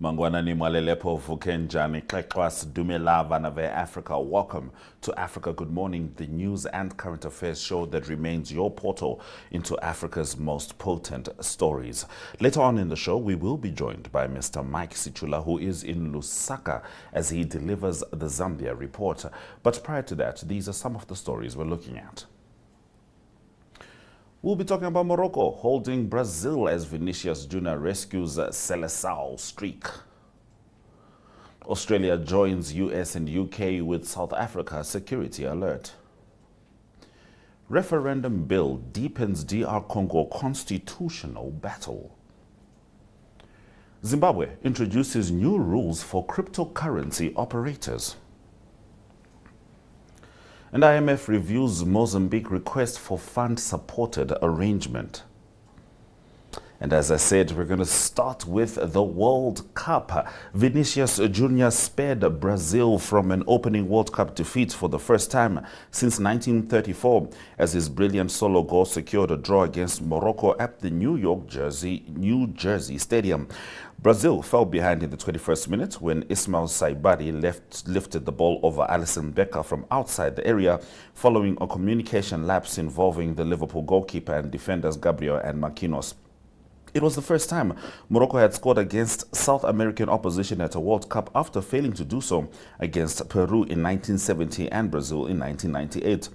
Mangwanani Mwalelepo Vukenjani Klekwas Dumelava Nave Africa. Welcome to Africa Good Morning, the news and current affairs show that remains your portal into Africa's most potent stories. Later on in the show, we will be joined by Mr. Mike Sichula, who is in Lusaka as he delivers the Zambia report. But prior to that, these are some of the stories we're looking at. We'll be talking about Morocco holding Brazil as Vinicius Jr. rescues Seleção streak. Australia joins US and UK with South Africa security alert. Referendum bill deepens DR Congo constitutional battle. Zimbabwe introduces new rules for cryptocurrency operators. And IMF reviews Mozambique request for fund-supported arrangement. And as I said, we're going to start with the World Cup. Vinicius Jr. spared Brazil from an opening World Cup defeat for the first time since 1934 as his brilliant solo goal secured a draw against Morocco at the New Jersey Stadium. Brazil fell behind in the 21st minute when Ismail Saibari lifted the ball over Alisson Becker from outside the area following a communication lapse involving the Liverpool goalkeeper and defenders Gabriel and Marquinhos. It was the first time Morocco had scored against South American opposition at a World Cup after failing to do so against Peru in 1970 and Brazil in 1998.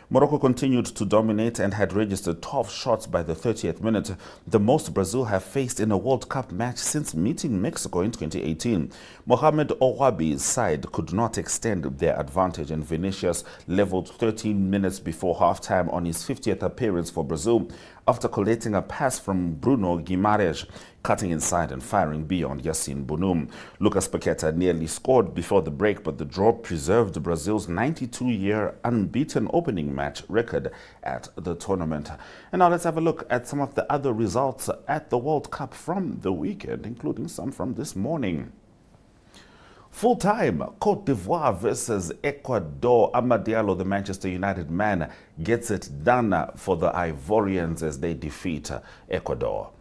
Morocco continued to dominate and had registered 12 shots by the 30th minute, the most Brazil have faced in a World Cup match since meeting Mexico in 2018. Mohamed Ouabi's side could not extend their advantage, and Vinicius leveled 13 minutes before halftime on his 50th appearance for Brazil after collecting a pass from Bruno Guimarães, cutting inside and firing beyond Yassine Bounou. Lucas Paqueta nearly scored before the break, but the draw preserved Brazil's 92-year unbeaten opening match record at the tournament. And now let's have a look at some of the other results at the World Cup from the weekend, including some from this morning. Full-time, Cote d'Ivoire versus Ecuador. Amad Diallo, the Manchester United man, gets it done for the Ivorians as they defeat Ecuador.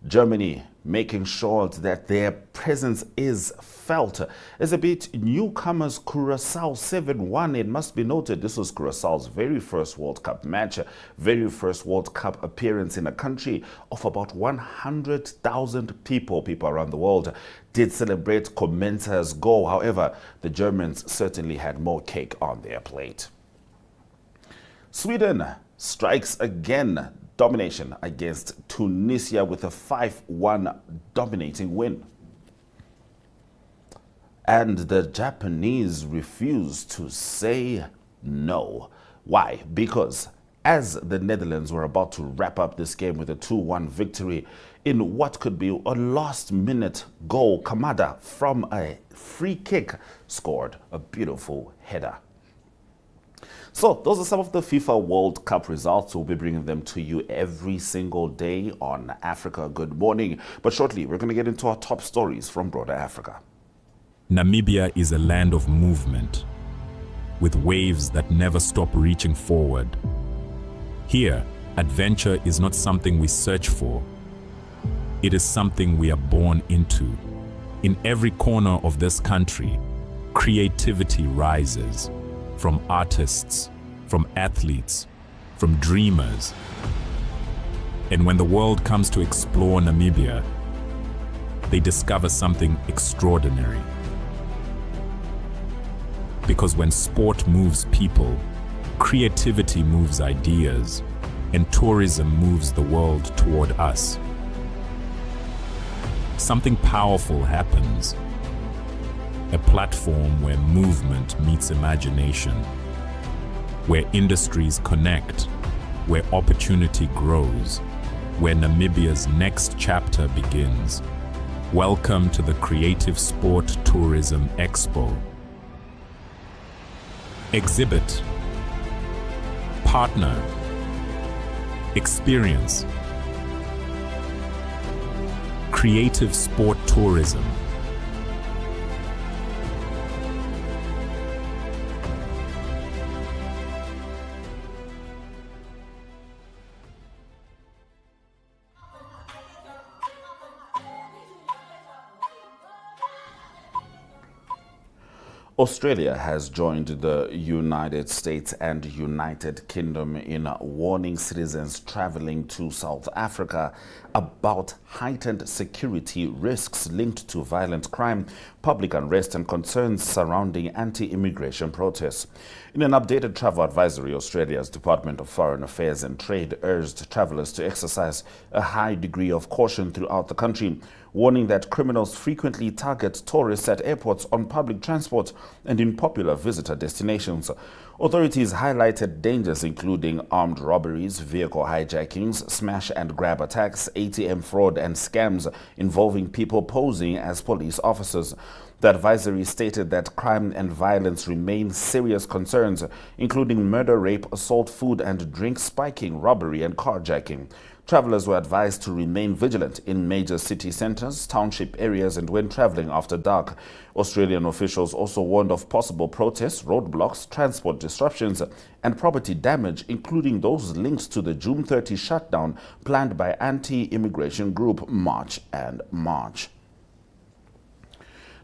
Germany making sure that their presence is felt as a beat newcomers Curacao 7-1. It must be noted this was Curaçao's very first World Cup match, very first World Cup appearance in a country of about 100,000 people. People around the world did celebrate Comenza's goal. However, the Germans certainly had more cake on their plate. Sweden strikes again. Domination against Tunisia with a 5-1 dominating win. And the Japanese refuse to say no. Why? Because as the Netherlands were about to wrap up this game with a 2-1 victory in what could be a last-minute goal, Kamada from a free kick scored a beautiful header. So those are some of the FIFA World Cup results. We'll be bringing them to you every single day on Africa Good Morning. But shortly, we're going to get into our top stories from broader Africa. Namibia is a land of movement, with waves that never stop reaching forward. Here, adventure is not something we search for. It is something we are born into. In every corner of this country, creativity rises. From artists, from athletes, from dreamers. And when the world comes to explore Namibia, they discover something extraordinary. Because when sport moves people, creativity moves ideas, and tourism moves the world toward us. Something powerful happens. A platform where movement meets imagination, where industries connect, where opportunity grows, where Namibia's next chapter begins. Welcome to the Creative Sport Tourism Expo. Exhibit, partner, experience. Creative Sport Tourism. Australia has joined the United States and United Kingdom in warning citizens traveling to South Africa about heightened security risks linked to violent crime, public unrest, and concerns surrounding anti-immigration protests. In an updated travel advisory, Australia's Department of Foreign Affairs and Trade urged travellers to exercise a high degree of caution throughout the country, warning that criminals frequently target tourists at airports, on public transport, and in popular visitor destinations. Authorities highlighted dangers including armed robberies, vehicle hijackings, smash and grab attacks, ATM fraud, and scams involving people posing as police officers. The advisory stated that crime and violence remain serious concerns, including murder, rape, assault, food and drink spiking, robbery, and carjacking. Travelers were advised to remain vigilant in major city centers, township areas, and when traveling after dark. Australian officials also warned of possible protests, roadblocks, transport disruptions, and property damage, including those linked to the June 30 shutdown planned by anti-immigration group March and March.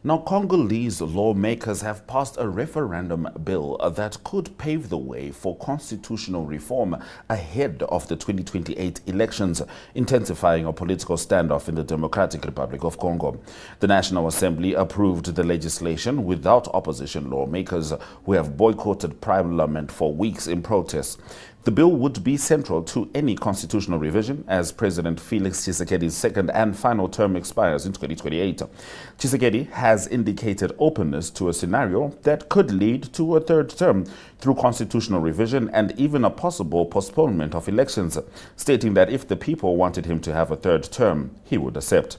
Now, Congolese lawmakers have passed a referendum bill that could pave the way for constitutional reform ahead of the 2028 elections, intensifying a political standoff in the Democratic Republic of Congo. The National Assembly approved the legislation without opposition lawmakers who have boycotted Parliament for weeks in protest. The bill would be central to any constitutional revision as President Felix Tshisekedi's second and final term expires in 2028. Tshisekedi has indicated openness to a scenario that could lead to a third term through constitutional revision and even a possible postponement of elections, stating that if the people wanted him to have a third term, he would accept.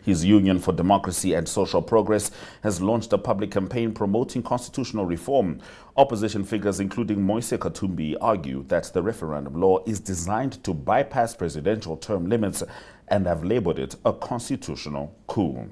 His Union for Democracy and Social Progress has launched a public campaign promoting constitutional reform. Opposition figures, including Moise Katumbi, argue that the referendum law is designed to bypass presidential term limits and have labeled it a constitutional coup.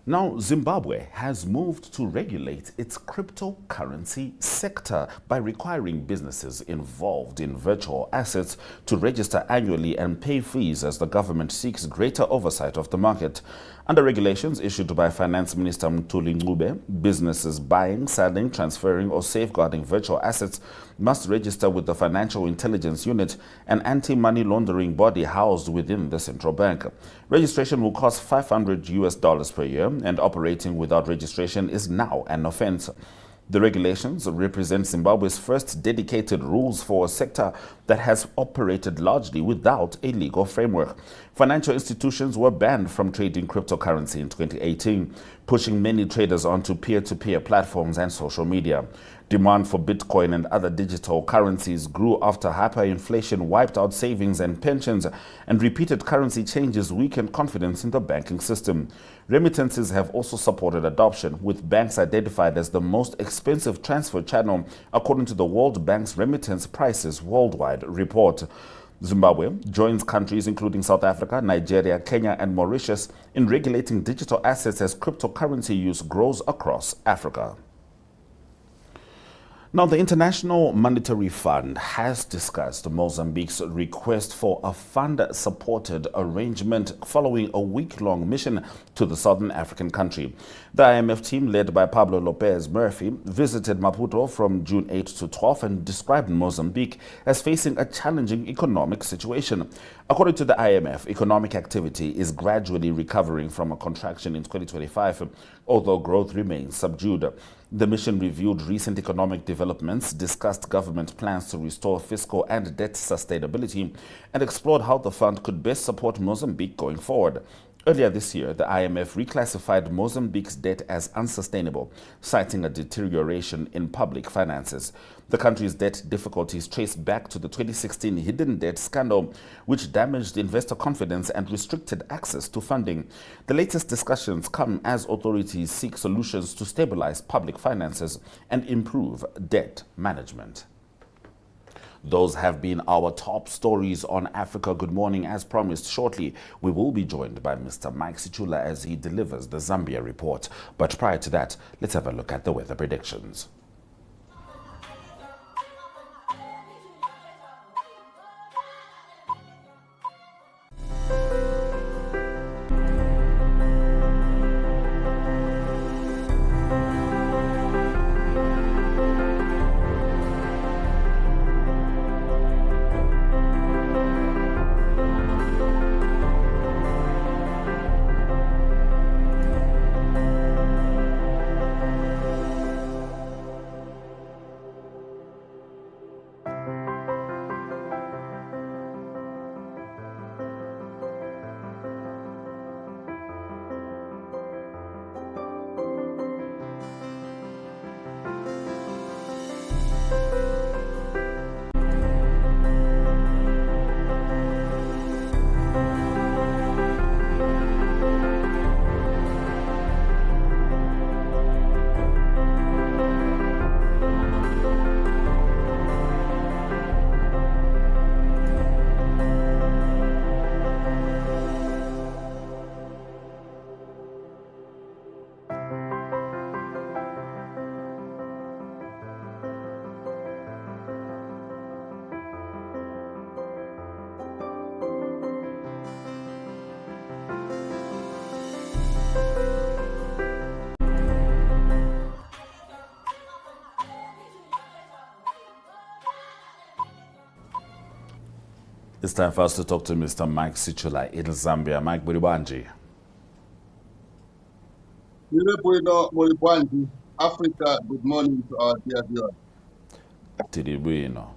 Now, Zimbabwe has moved to regulate its cryptocurrency sector by requiring businesses involved in virtual assets to register annually and pay fees as the government seeks greater oversight of the market. Under regulations issued by Finance Minister Mthuli Ncube, businesses buying, selling, transferring, or safeguarding virtual assets must register with the Financial Intelligence Unit, an anti-money laundering body housed within the central bank. Registration will cost $500 per year, and operating without registration is now an offense. The regulations represent Zimbabwe's first dedicated rules for a sector that has operated largely without a legal framework. Financial institutions were banned from trading cryptocurrency in 2018, pushing many traders onto peer-to-peer platforms and social media. Demand for Bitcoin and other digital currencies grew after hyperinflation wiped out savings and pensions, and repeated currency changes weakened confidence in the banking system. Remittances have also supported adoption, with banks identified as the most expensive transfer channel, according to the World Bank's Remittance Prices Worldwide report. Zimbabwe joins countries including South Africa, Nigeria, Kenya, and Mauritius in regulating digital assets as cryptocurrency use grows across Africa. Now, the International Monetary Fund has discussed Mozambique's request for a fund-supported arrangement following a week-long mission to the southern African country. The IMF team, led by Pablo Lopez Murphy, visited Maputo from June 8 to 12 and described Mozambique as facing a challenging economic situation. According to the IMF, economic activity is gradually recovering from a contraction in 2025, although growth remains subdued. The mission reviewed recent economic developments, discussed government plans to restore fiscal and debt sustainability, and explored how the fund could best support Mozambique going forward. Earlier this year, the IMF reclassified Mozambique's debt as unsustainable, citing a deterioration in public finances. The country's debt difficulties trace back to the 2016 hidden debt scandal, which damaged investor confidence and restricted access to funding. The latest discussions come as authorities seek solutions to stabilize public finances and improve debt management. Those have been our top stories on Africa Good Morning. As promised, shortly we will be joined by Mr. Mike Sichula as he delivers the Zambia report. But prior to that, let's have a look at the weather predictions. It's time for us to talk to Mr. Mike Sichula in Zambia. Mike Buribanji. Africa, good morning to our dear viewers. Tiribuino.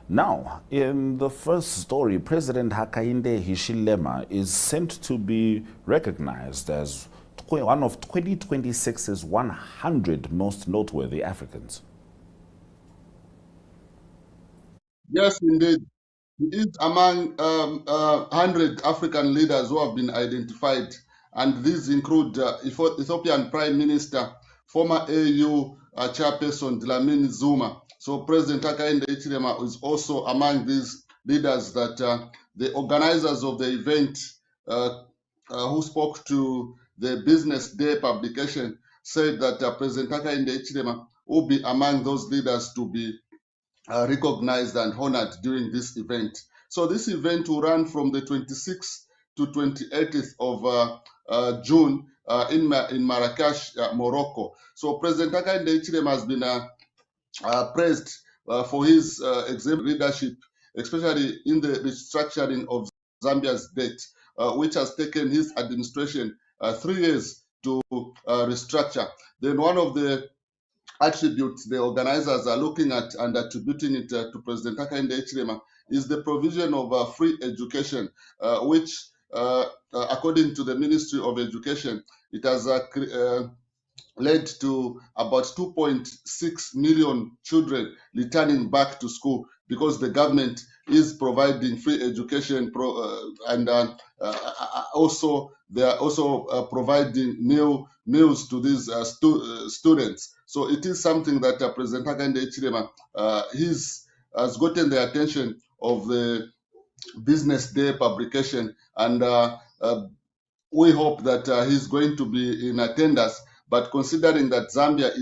Now, in the first story, President Hakainde Hichilema is sent to be recognized as one of 2026's 100 most noteworthy Africans. Yes, indeed. He is among 100 African leaders who have been identified, and these include Ethiopian Prime Minister, former AU Chairperson Dlamini Zuma. So President Hakainde Hichilema is also among these leaders that the organizers of the event who spoke to the Business Day publication said that President Hakainde Hichilema will be among those leaders to be recognized and honored during this event. So this event will run from the 26th to 28th of June in Marrakesh, Morocco. So President Hakainde Hichilema has been praised for his exemplary leadership, especially in the restructuring of Zambia's debt, which has taken his administration 3 years to restructure. Then one of the attributes the organizers are looking at and attributing it to President Hakainde Hichilema is the provision of free education, which, according to the Ministry of Education, it has led to about 2.6 million children returning back to school because the government is providing free education and also they are also providing meals to these students. So it is something that President Hakainde Hichilema has gotten the attention of the Business Day publication, and we hope that he's going to be in attendance. But considering that Zambia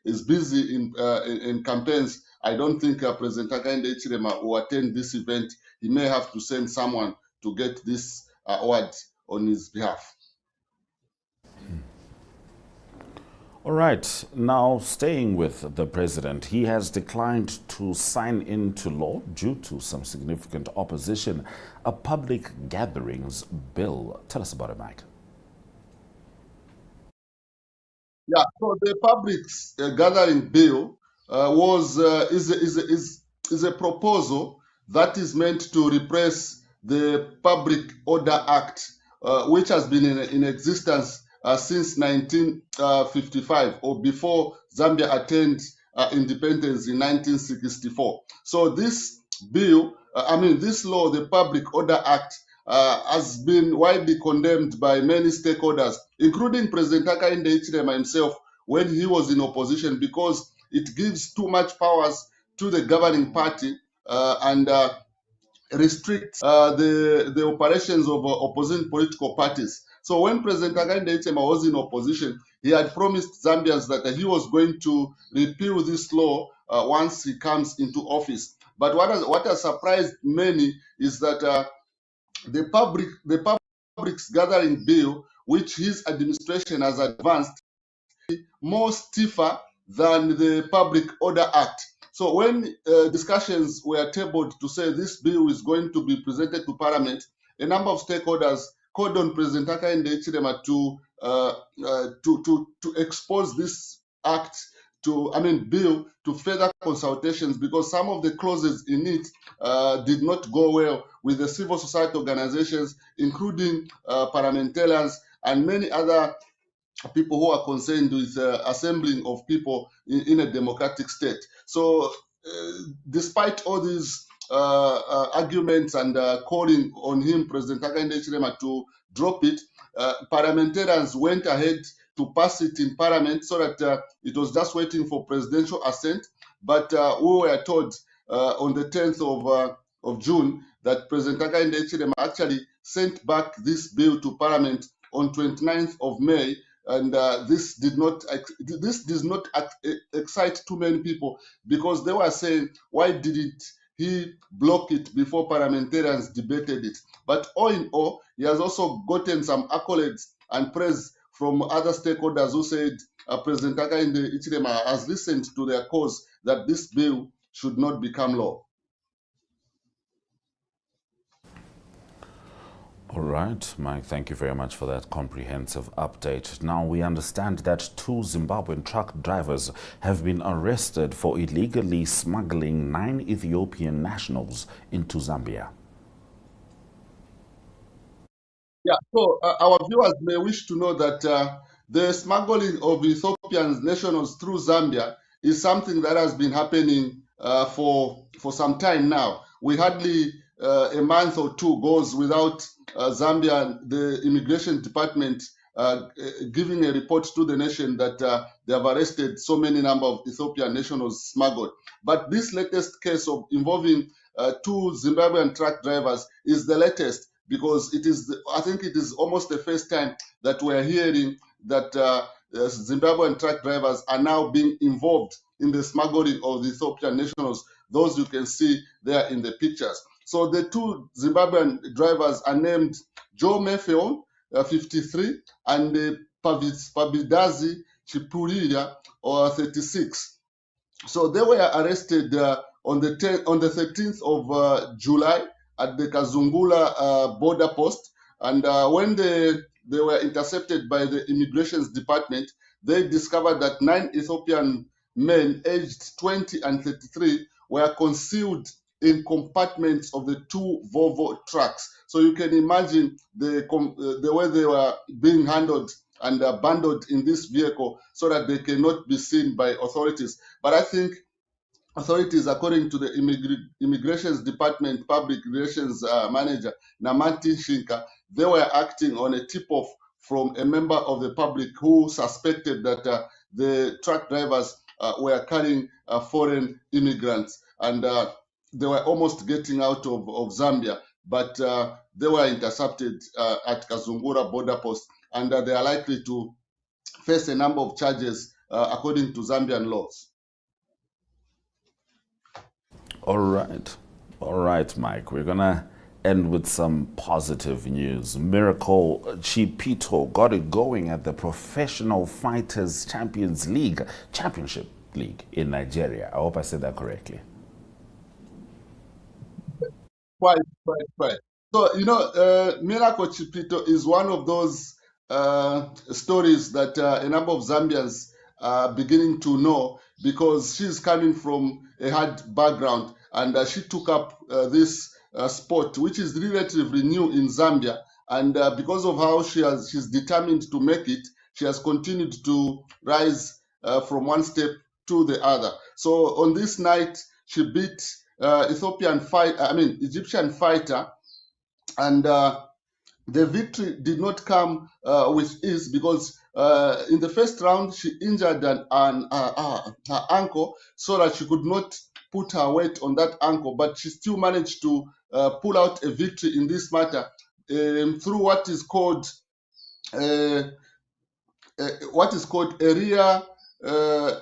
is busy in campaigns, I don't think President Hakainde Hichilema will attend this event. He may have to send someone to get this award on his behalf. All right, now staying with the president, he has declined to sign into law due to some significant opposition, a public gatherings bill. Tell us about it, Mike. Yeah, so the public gathering bill is a proposal that is meant to replace the Public Order Act, which has been in existence since 1955 or before Zambia attained independence in 1964. So this bill, this law, the Public Order Act, has been widely condemned by many stakeholders, including President Hakainde Hichilema himself when he was in opposition, because it gives too much powers to the governing party and restricts the operations of opposing political parties. So when President Hakainde Hichilema was in opposition, he had promised Zambians that he was going to repeal this law once he comes into office. But what has surprised many is that the public's gathering bill, which his administration has advanced, is more stiffer than the Public Order Act. So when discussions were tabled to say this bill is going to be presented to Parliament, a number of stakeholders called on President Hakainde Hichilema to expose this bill to further consultations, because some of the clauses in it did not go well with the civil society organizations, including parliamentarians and many other people who are concerned with assembling of people in a democratic state. So despite all these arguments and calling on him, President Hakainde Hichilema, to drop it, parliamentarians went ahead to pass it in Parliament so that it was just waiting for presidential assent. But we were told on the 10th of June that President Hakainde Hichilema actually sent back this bill to Parliament on 29th of May. And this does not excite too many people, because they were saying, why didn't he block it before parliamentarians debated it? But all in all, he has also gotten some accolades and praise from other stakeholders who said President Hakainde Hichilema has listened to their cause that this bill should not become law. All right, Mike, thank you very much for that comprehensive update. Now, we understand that 2 Zimbabwean truck drivers have been arrested for illegally smuggling 9 Ethiopian nationals into Zambia. Yeah, so our viewers may wish to know that the smuggling of Ethiopian nationals through Zambia is something that has been happening for some time now. We hardly a month or two goes without Zambia, the immigration department, giving a report to the nation that they have arrested so many number of Ethiopian nationals smuggled. But this latest case of involving 2 Zimbabwean truck drivers is the latest, because it is, I think it is almost the first time that we're hearing that Zimbabwean truck drivers are now being involved in the smuggling of the Ethiopian nationals. Those you can see there in the pictures. So the 2 Zimbabwean drivers are named Joe Mefeon, 53, and Pabidazi Chipurira, or 36. So they were arrested on the 13th of July at the Kazungula border post, and when they were intercepted by the immigrations department, they discovered that 9 Ethiopian men aged 20 and 33 were concealed in compartments of the 2 Volvo trucks. So you can imagine the way they were being handled and bundled in this vehicle so that they cannot be seen by authorities. But I think authorities, according to the immigrations department public relations manager Namanti Shinka, they were acting on a tip-off from a member of the public who suspected that the truck drivers were carrying foreign immigrants, and they were almost getting out of Zambia, but they were intercepted at Kazungura border post, and they are likely to face a number of charges according to Zambian laws. All right, Mike. We're gonna end with some positive news. Miracle Chipito got it going at the Professional Fighters Championship League in Nigeria. I hope I said that correctly. Quite. So, Miracle Chipito is one of those stories that a number of Zambians are beginning to know, because she's coming from a hard background, and she took up this sport, which is relatively new in Zambia. And because of how she's determined to make it, she has continued to rise from one step to the other. So on this night, she beat Egyptian fighter, and the victory did not come with ease, because in the first round she injured her ankle, so that she could not put her weight on that ankle, but she still managed to pull out a victory in this matter through what is called area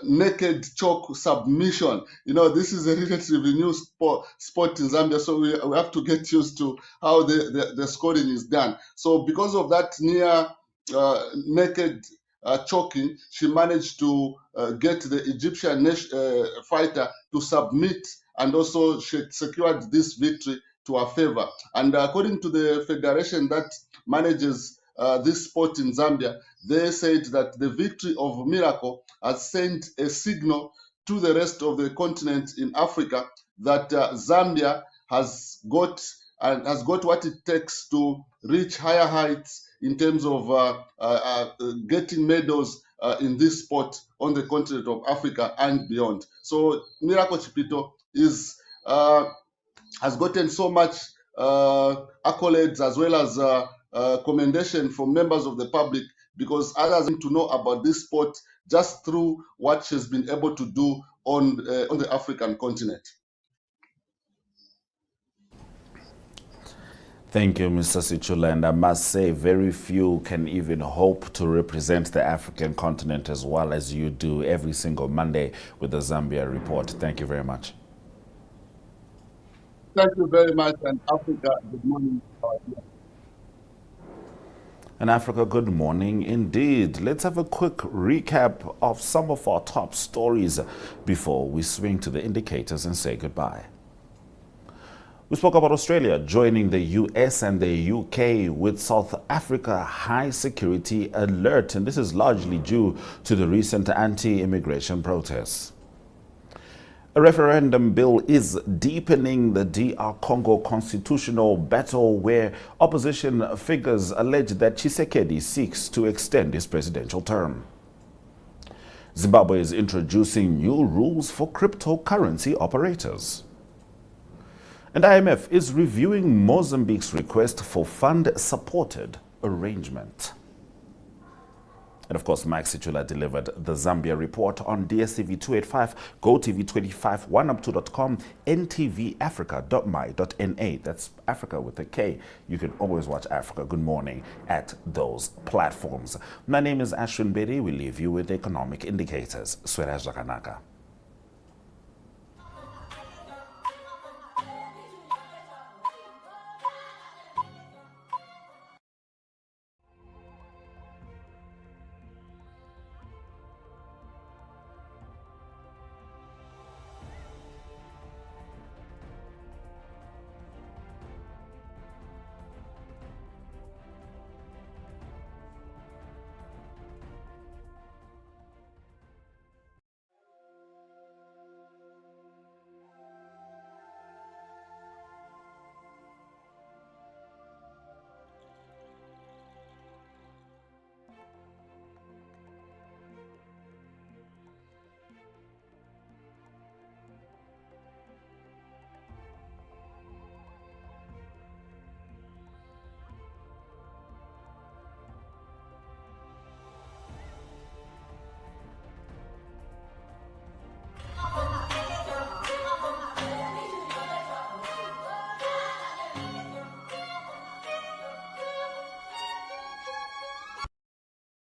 naked choke submission. This is a relatively new sport in Zambia, so we have to get used to how the scoring is done. So because of that near naked choking, she managed to get the Egyptian fighter to submit, and also she secured this victory to her favor. And according to the federation that manages this sport in Zambia, they said that the victory of Miracle has sent a signal to the rest of the continent in Africa that Zambia has got what it takes to reach higher heights in terms of getting medals in this sport on the continent of Africa and beyond. So Miracle Chipito has gotten so much accolades, as well as commendation from members of the public, because others need to know about this sport just through what she's been able to do on the African continent. Thank you, Mr. Sichula, and I must say very few can even hope to represent the African continent as well as you do every single Monday with the Zambia Report. Thank you very much. Thank you very much, and Africa, good morning. And Africa, good morning indeed. Let's have a quick recap of some of our top stories before we swing to the indicators and say goodbye. We spoke about Australia joining the US and the UK with South Africa high security alert, and this is largely due to the recent anti-immigration protests. A referendum bill is deepening the DR Congo constitutional battle, where opposition figures allege that Tshisekedi seeks to extend his presidential term. Zimbabwe is introducing new rules for cryptocurrency operators. And IMF is reviewing Mozambique's request for fund-supported arrangement. And of course, Mike Situla delivered the Zambia report on DSTV 285, GoTV 25, OneUp2.com, NTVAfrica.my.na. That's Africa with a K. You can always watch Africa Good Morning at those platforms. My name is Ashwin Bedi. We leave you with economic indicators. Swera Zakanaka.